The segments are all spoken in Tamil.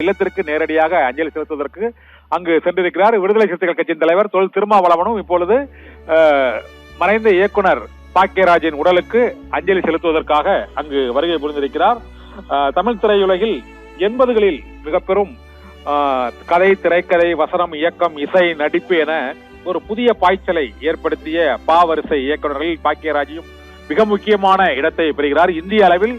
இல்லத்திற்கு நேரடியாக அஞ்சலி செலுத்துவதற்கு அங்கு சென்றிருக்கிறார். விடுதலை சிறுத்தைகள் கட்சியின் தலைவர் தொல் திருமாவளவனும் இப்பொழுது மறைந்த இயக்குனர் பாக்கியராஜின் உடலுக்கு அஞ்சலி செலுத்துவதற்காக அங்கு வருகை புரிந்திருக்கிறார். தமிழ் திரையுலகில் 80களில் மிக பெரும் கதை, திரைக்கதை, வசனம், இயக்கம், இசை, நடிப்பு என ஒரு புதிய பாய்ச்சலை ஏற்படுத்திய பாவரிசை இயக்குநர்களில் பாக்கியராஜும் மிக முக்கியமான இடத்தை பெறுகிறார். இந்திய அளவில்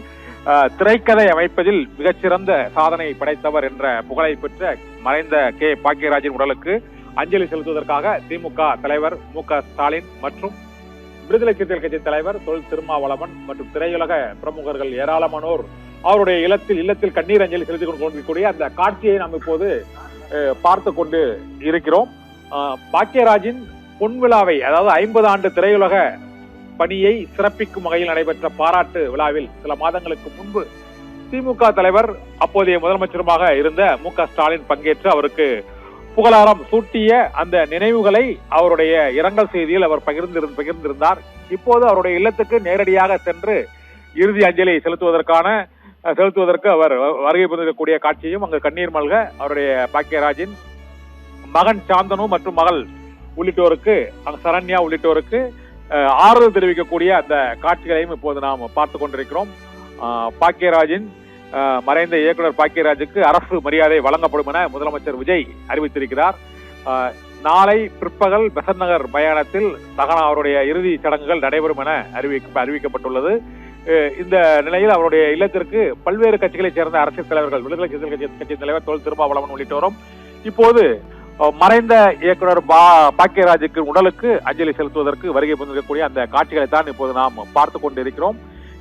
திரைக்கதை அமைப்பதில் மிகச்சிறந்த சாதனை படைத்தவர் என்ற புகழை பெற்ற மறைந்த கே பாக்கியராஜின் உடலுக்கு அஞ்சலி செலுத்துவதற்காக திமுக தலைவர் மு.க. ஸ்டாலின் மற்றும் விடுதலை சிறுத்தைகள் கட்சி தலைவர் தொல் திருமாவளவன் மற்றும் திரையுலக பிரமுகர்கள் ஏராளமானோர் அவருடைய இல்லத்தில் கண்ணீர் அஞ்சலி செலுத்திக் கொண்டிருக்கக்கூடிய அந்த காட்சியை நாம் இப்போது பார்த்து கொண்டு இருக்கிறோம். பாக்கியராஜின் பொன்விழாவை, அதாவது 50 ஆண்டு திரையுலக பணியை சிறப்பிக்கும் வகையில் நடைபெற்ற பாராட்டு விழாவில் சில மாதங்களுக்கு முன்பு திமுக தலைவர், அப்போதைய முதலமைச்சருமாக இருந்த மு.க. ஸ்டாலின் பங்கேற்று அவருக்கு புகழாரம் சூட்டிய அந்த நினைவுகளை அவருடைய இரங்கல் செய்தியில் அவர் பகிர்ந்திருந்தார். இப்போது அவருடைய இல்லத்துக்கு நேரடியாக சென்று இறுதி அஞ்சலி செலுத்துவதற்கு அவர் வருகை புரிந்திருக்கக்கூடிய காட்சியும் அங்கு கண்ணீர் மல்க அவருடைய பாக்கியராஜின் மகன் சாந்தனு மற்றும் மகள் உள்ளிட்டோருக்கு, சரண்யா உள்ளிட்டோருக்கு ஆறுதல் தெரிவிக்கக்கூடிய அந்த காட்சிகளையும் இப்போது நாம் பார்த்து கொண்டிருக்கிறோம். பாக்கியராஜின் மறைந்த இயக்குனர் பாக்கியராஜுக்கு அரசு மரியாதை வழங்கப்படும் என முதலமைச்சர் விஜய் அறிவித்திருக்கிறார். நாளை பிற்பகல் பெசன்ட் நகர் மயானத்தில் அவருடைய இறுதி சடங்குகள் நடைபெறும் என அறிவிக்கப்பட்டுள்ளது. இந்த நிலையில் அவருடைய இல்லத்திற்கு பல்வேறு கட்சிகளைச் சேர்ந்த அரசியல் தலைவர்கள், விடுதலை சிறுத்தைகள் கட்சியின் தலைவர் தொல் திருமாவளவன் உள்ளிட்டோரும் இப்போது மறைந்த இயக்குனர் பாக்கியராஜுக்கு உடலுக்கு அஞ்சலி செலுத்துவதற்கு வருகை புரிந்திருக்கக்கூடிய அந்த காட்சிகளை தான் இப்போது நாம் பார்த்து கொண்டிருக்கிறோம்.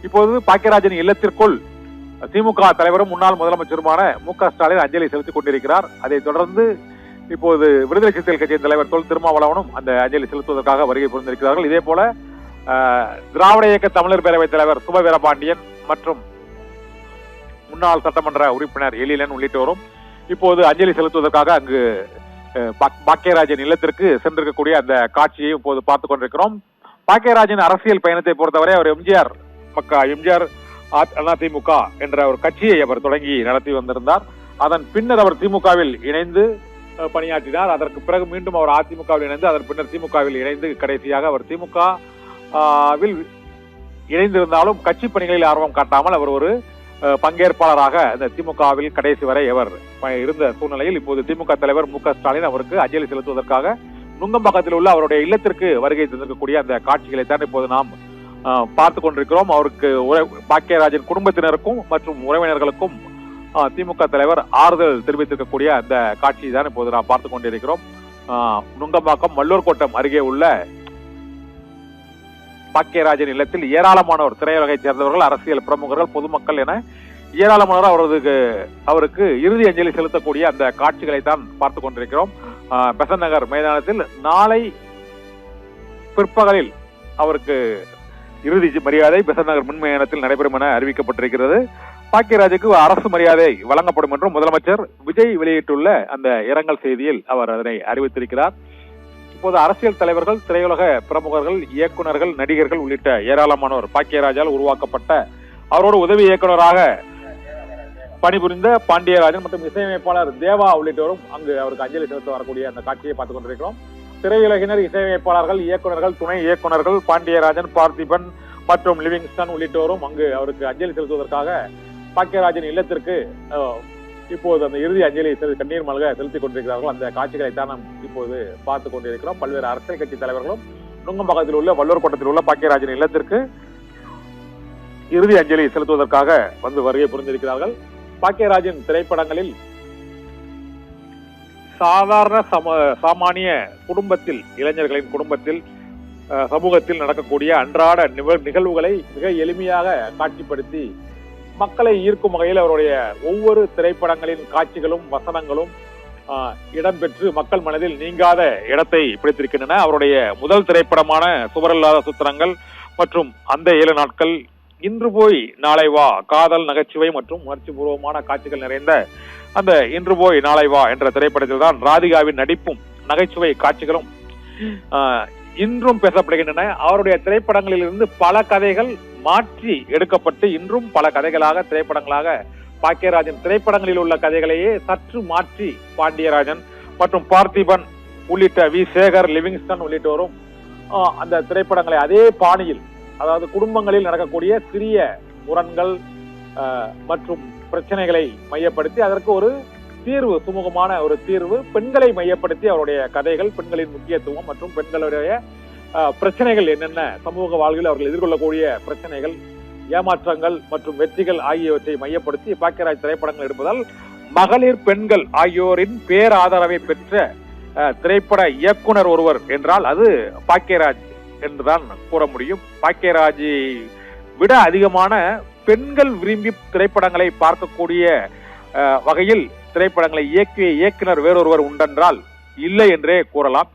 இப்போது பாக்கியராஜின் இல்லத்திற்குள் திமுக தலைவரும் முன்னாள் முதலமைச்சருமான மு.க. ஸ்டாலின் அஞ்சலி செலுத்திக் கொண்டிருக்கிறார். அதைத் தொடர்ந்து இப்போது விடுதலை சிறுத்தைகள் கட்சியின் தலைவர் தொல் திருமாவளவனும் அந்த அஞ்சலி செலுத்துவதற்காக வருகை புரிந்திருக்கிறார்கள். இதே போல திராவிட இயக்க தமிழர் பேரவைத் தலைவர் சுப வீரபாண்டியன் மற்றும் முன்னாள் சட்டமன்ற உறுப்பினர் எழிலன் உள்ளிட்டோரும் இப்போது அஞ்சலி செலுத்துவதற்காக அங்கு பாக்கியராஜின் இல்லத்திற்கு சென்றிருக்கக்கூடிய அந்த காட்சியை இப்போது பார்த்துக் கொண்டிருக்கிறோம். பாக்கியராஜின் அரசியல் பயணத்தை பொறுத்தவரை அவர் எம்ஜிஆர் அதிமுக என்ற ஒரு கட்சியை அவர் தொடங்கி நடத்தி வந்திருந்தார். அதன் பின்னர் அவர் திமுகவில் இணைந்து பணியாற்றினார். அதற்கு பிறகு மீண்டும் அவர் அதிமுகவில் இணைந்து, அதன் பின்னர் திமுகவில் இணைந்து கடைசியாக அவர் திமுகவில் இணைந்திருந்தாலும் கட்சி பணிகளில் ஆர்வம் காட்டாமல் அவர் ஒரு பங்கேற்பாளராக இந்த திமுகவில் கடைசி வரை அவர் இருந்த சூழ்நிலையில் இப்போது திமுக தலைவர் மு.க. ஸ்டாலின் அவருக்கு அஞ்சலி செலுத்துவதற்காக நுங்கம்பாக்கத்தில் உள்ள அவருடைய இல்லத்திற்கு வருகை தந்திருக்கக்கூடிய அந்த காட்சிகளை தான் இப்போது நாம் பார்த்து கொண்டிருக்கிறோம். அவருக்கு பாக்கியராஜின் குடும்பத்தினருக்கும் மற்றும் உறவினர்களுக்கும் திமுக தலைவர் ஆறுதல் தெரிவித்திருக்கக்கூடிய அந்த காட்சியை தான் இப்போது நாம் பார்த்து கொண்டிருக்கிறோம். நுங்கம்பாக்கம் வள்ளூர் கோட்டம் அருகே உள்ள பாக்கியராஜின் இல்லத்தில் ஏராளமானோர், திரையுலகைச் சேர்ந்தவர்கள், அரசியல் பிரமுகர்கள், பொதுமக்கள் என ஏராளமானோர் அவருக்கு இறுதி அஞ்சலி செலுத்தக்கூடிய அந்த காட்சிகளை தான் பார்த்து கொண்டிருக்கிறோம். பெசன்ட் நகர் மைதானத்தில் நாளை பிற்பகலில் அவருக்கு இறுதி மரியாதை பெசன்ட் நகர் மின் மைதானத்தில் நடைபெறும் என அறிவிக்கப்பட்டிருக்கிறது. பாக்கியராஜுக்கு அரசு மரியாதை வழங்கப்படும் என்றும் முதலமைச்சர் விஜய் வெளியிட்டுள்ள அந்த இரங்கல் செய்தியில் அவர் அதனை அறிவித்திருக்கிறார். இப்போது அரசியல் தலைவர்கள், திரையுலக பிரமுகர்கள், இயக்குநர்கள், நடிகர்கள் உள்ளிட்ட ஏராளமானோர் பாக்கியராஜால் உருவாக்கப்பட்ட அவரோடு உதவி இயக்குநராக பணிபுரிந்த பாண்டியராஜன் மற்றும் இசையமைப்பாளர் தேவா உள்ளிட்டோரும் அங்கு அவருக்கு அஞ்சலி செலுத்த வரக்கூடிய அந்த காட்சியை பார்த்துக் கொண்டிருக்கிறோம். திரையுலகினர், இசையமைப்பாளர்கள், இயக்குநர்கள், துணை இயக்குநர்கள், பாண்டியராஜன், பார்த்திபன் மற்றும் லிவிங்ஸ்டன் உள்ளிட்டோரும் அங்கு அவருக்கு அஞ்சலி செலுத்துவதற்காக பாக்கியராஜன் இல்லத்திற்கு இப்போது அந்த இறுதி அஞ்சலி கண்ணீர் மல்க செலுத்திக் கொண்டிருக்கிறார்கள். அந்த காட்சிகளை தான் நாம் இப்போது பார்த்துக் கொண்டிருக்கிறோம். பல்வேறு அரசியல் கட்சி தலைவர்களும் நுங்கம்பாக்கத்தில் உள்ள வள்ளூர் கோட்டத்தில் உள்ள பாக்கியராஜின் இல்லத்திற்கு இறுதி அஞ்சலி செலுத்துவதற்காக வந்து வருகை புரிந்திருக்கிறார்கள். பாக்கியராஜின் திரைப்படங்களில் சாதாரண சாமானிய குடும்பத்தில், இளைஞர்களின் குடும்பத்தில், சமூகத்தில் நடக்கக்கூடிய அன்றாட நிகழ்வுகளை மிக எளிமையாக காட்சிப்படுத்தி மக்களை ஈர்க்கும் வகையில் அவருடைய ஒவ்வொரு திரைப்படங்களின் காட்சிகளும் வசனங்களும் இடம்பெற்று மக்கள் மனதில் நீங்காத இடத்தை பிடித்திருக்கின்றன. அவருடைய முதல் திரைப்படமான சுவரில்லாத சூத்திரங்கள் மற்றும் அந்த 7 நாட்கள், இன்று போய் நாளை வா, காதல், நகைச்சுவை மற்றும் உணர்ச்சி பூர்வமான காட்சிகள் நிறைந்த அந்த இன்று போய் நாளை வா என்ற திரைப்படத்தில் தான் ராதிகாவின் நடிப்பும் நகைச்சுவை காட்சிகளும் இன்றும் பேசப்படுகின்றன. அவருடைய திரைப்படங்களில் இருந்து பல கதைகள் மாற்றி எடுக்கப்பட்டு இன்றும் பல கதைகளாக, திரைப்படங்களாக பாக்கியராஜன் திரைப்படங்களில் உள்ள கதைகளையே சற்று மாற்றி பாண்டியராஜன் மற்றும் பார்த்திபன் உள்ளிட்ட வி சேகர், லிவிங்ஸ்டன் உள்ளிட்டோரும் அந்த திரைப்படங்களை அதே பாணியில், அதாவது குடும்பங்களில் நடக்கக்கூடிய சிறிய முரண்கள் மற்றும் பிரச்சனைகளை மையப்படுத்தி அதற்கு ஒரு தீர்வு, சுமூகமான ஒரு தீர்வு, பெண்களை மையப்படுத்தி அவருடைய கதைகள், பெண்களின் முக்கியத்துவம் மற்றும் பெண்களுடைய பிரச்சனைகள் என்னென்ன, சமூக வாழ்வில் அவர்கள் எதிர்கொள்ளக்கூடிய பிரச்சனைகள், ஏமாற்றங்கள் மற்றும் வெற்றிகள் ஆகியவற்றை மையப்படுத்தி பாக்கியராஜ் திரைப்படங்கள் எடுப்பதால் மகளிர், பெண்கள் ஆகியோரின் பேராதரவை பெற்ற திரைப்பட இயக்குனர் ஒருவர் என்றால் அது பாக்கியராஜ் என்றுதான் கூற முடியும். பாக்கியராஜை விட அதிகமான பெண்கள் விரும்பி திரைப்படங்களை பார்க்கக்கூடிய வகையில் திரைப்படங்களை இயக்கிய இயக்குனர் வேறொருவர் உண்டென்றால் இல்லை என்றே கூறலாம்.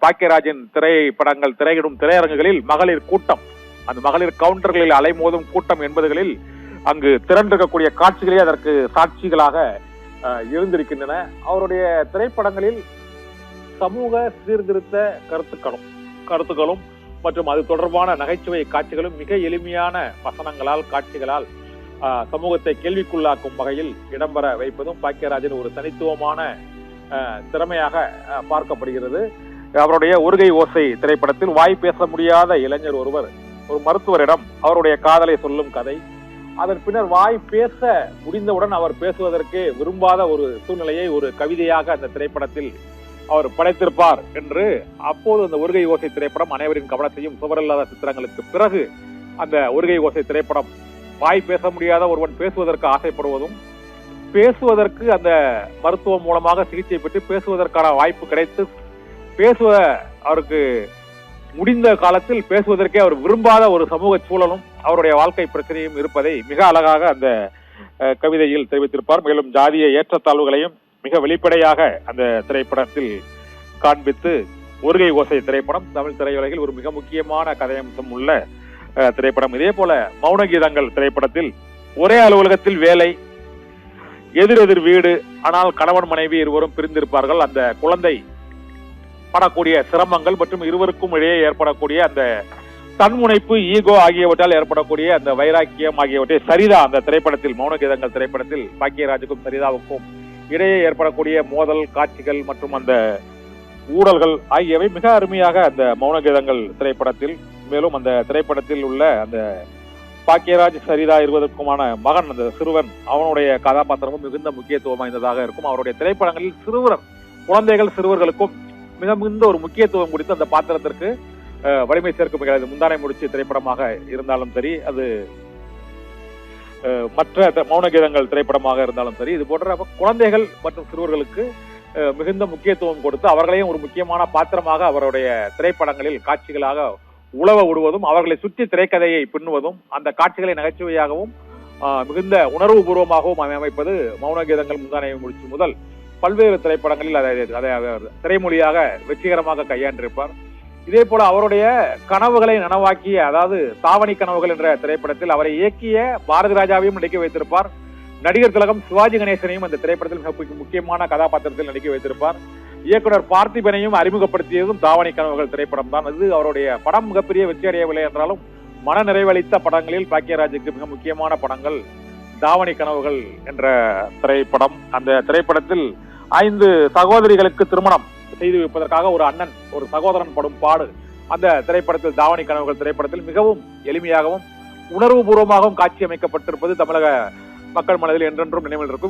பாக்கியராஜின் திரைப்படங்கள் திரையிடும் திரையரங்குகளில் மகளிர் கூட்டம், அந்த மகளிர் கவுண்டர்களில் அலைமோதும் கூட்டம் என்பதுகளில் அங்கு திரண்டிருக்கக்கூடிய காட்சிகளே அதற்கு சாட்சிகளாக இருந்திருக்கின்றன. அவருடைய திரைப்படங்களில் சமூக சீர்திருத்த கருத்துக்களும் மற்றும் அது தொடர்பான நகைச்சுவை காட்சிகளும் மிக எளிமையான வசனங்களால், காட்சிகளால் சமூகத்தை கேள்விக்குள்ளாக்கும் வகையில் இடம்பெற வைப்பதும் பாக்கியராஜின் ஒரு தனித்துவமான திறமையாக பார்க்கப்படுகிறது. அவருடைய ஒருகை ஓசை திரைப்படத்தில் வாய் பேச முடியாத இளைஞர் ஒருவர் ஒரு மருத்துவரிடம் அவருடைய காதலை சொல்லும் கதை, அதன் பின்னர் வாய் பேச முடிந்தவுடன் அவர் பேசுவதற்கு விரும்பாத ஒரு சூழ்நிலையை ஒரு கவிதையாக அந்த திரைப்படத்தில் அவர் படைத்திருப்பார் என்று அப்போது அந்த ஒருகை ஓசை திரைப்படம் அனைவரின் கவனத்தையும் சுவரில்லாத சித்திரங்களுக்கு பிறகு அந்த ஒருகை ஓசை திரைப்படம் வாய் பேச முடியாத ஒருவன் பேசுவதற்கு ஆசைப்படுவதும், பேசுவதற்கு அந்த மருத்துவம் மூலமாக சிகிச்சை பெற்று பேசுவதற்கான வாய்ப்பு கிடைத்து அவருக்கு முடிந்த காலத்தில் பேசுவதற்கே அவர் விரும்பாத ஒரு சமூக சூழலும் அவருடைய வாழ்க்கை பிரச்சனையும் இருப்பதை மிக அழகாக அந்த கவிதையில் தெரிவித்திருப்பார். மேலும் ஜாதிய ஏற்றத்தாழ்வுகளையும் மிக வெளிப்படையாக அந்த திரைப்படத்தில் காண்பித்து ஒருகை ஓசை திரைப்படம் தமிழ் திரையுலகில் ஒரு மிக முக்கியமான கதையம்சம் உள்ள திரைப்படம். இதே போல மௌன கீதங்கள் திரைப்படத்தில் ஒரே அலுவலகத்தில் வேலை, எதிரெதிர் வீடு, ஆனால் கணவன் மனைவி இருவரும் பிரிந்திருப்பார்கள். அந்த குழந்தை படக்கூடிய சிரமங்கள் மற்றும் இருவருக்கும் இடையே ஏற்படக்கூடிய அந்த தன்முனைப்பு, ஈகோ ஆகியவற்றால் ஏற்படக்கூடிய அந்த வைராக்கியம் ஆகியவற்றை சரிதா அந்த திரைப்படத்தில், மௌன கீதங்கள் திரைப்படத்தில் பாக்கியராஜுக்கும் சரிதாவுக்கும் இடையே ஏற்படக்கூடிய மோதல் காட்சிகள் மற்றும் அந்த ஊழல்கள் ஆகியவை மிக அருமையாக அந்த மௌன கீதங்கள் திரைப்படத்தில், மேலும் அந்த திரைப்படத்தில் உள்ள அந்த பாக்கியராஜ் சரிதா இருவதற்குமான மகன், அந்த சிறுவன், அவனுடைய கதாபாத்திரமும் மிகுந்த முக்கியத்துவம் வாய்ந்ததாக இருக்கும். அவருடைய திரைப்படங்களில் குழந்தைகள் சிறுவர்களுக்கும் மிகுந்த ஒரு முக்கியத்துவம் குறித்து அந்த பாத்திரத்திற்கு வலிமை சேர்க்கும் மிக முந்தானை முடிச்சு திரைப்படமாக இருந்தாலும் சரி, அது மற்ற மௌன கீதங்கள் திரைப்படமாக இருந்தாலும் சரி, இது போன்ற குழந்தைகள் மற்றும் சிறுவர்களுக்கு மிகுந்த முக்கியத்துவம் கொடுத்து அவர்களையும் ஒரு முக்கியமான பாத்திரமாக அவருடைய திரைப்படங்களில் காட்சிகளாக உழவ விடுவதும், அவர்களை சுற்றி திரைக்கதையை பின்னுவதும், அந்த காட்சிகளை நகைச்சுவையாகவும் மிகுந்த உணர்வு பூர்வமாகவும் அமைப்பது மௌன கீதங்கள் முந்தானை முடிச்சு முதல் பல்வேறு திரைப்படங்களில் அதை திரைமொழியாக வெற்றிகரமாக கையாண்டிருப்பார். இதே போல அவருடைய கனவுகளை நனவாக்கிய, அதாவது தாவணி கனவுகள் என்ற திரைப்படத்தில் அவரை இயக்கிய பாரதி ராஜாவையும் நடிக்க வைத்திருப்பார். நடிகர் திலகம் சிவாஜி கணேசனையும் அந்த திரைப்படத்தில் மிக முக்கியமான கதாபாத்திரத்தில் நடிக்க வைத்திருப்பார். இயக்குனர் பார்த்திபனையும் அறிமுகப்படுத்தியதும் தாவணி கனவுகள் திரைப்படம் தான். அது அவருடைய படம் மிகப்பெரிய வெற்றி அடையவில்லை என்றாலும் மன நிறைவளித்த படங்களில் பாக்கியராஜுக்கு மிக முக்கியமான படங்கள் தாவணி கனவுகள் என்ற திரைப்படம். அந்த திரைப்படத்தில் 5 சகோதரிகளுக்கு திருமணம் செய்து வைப்பதற்காக ஒரு அண்ணன் ஒரு சகோதரன் படும் பாடு அந்த திரைப்படத்தில், தாவணி கனவுகள் திரைப்படத்தில் மிகவும் எளிமையாகவும் உணர்வு பூர்வமாகவும் காட்சி அமைக்கப்பட்டிருப்பது தமிழக மக்கள் மனதில் என்றென்றும் நினைவில் இருக்கும்.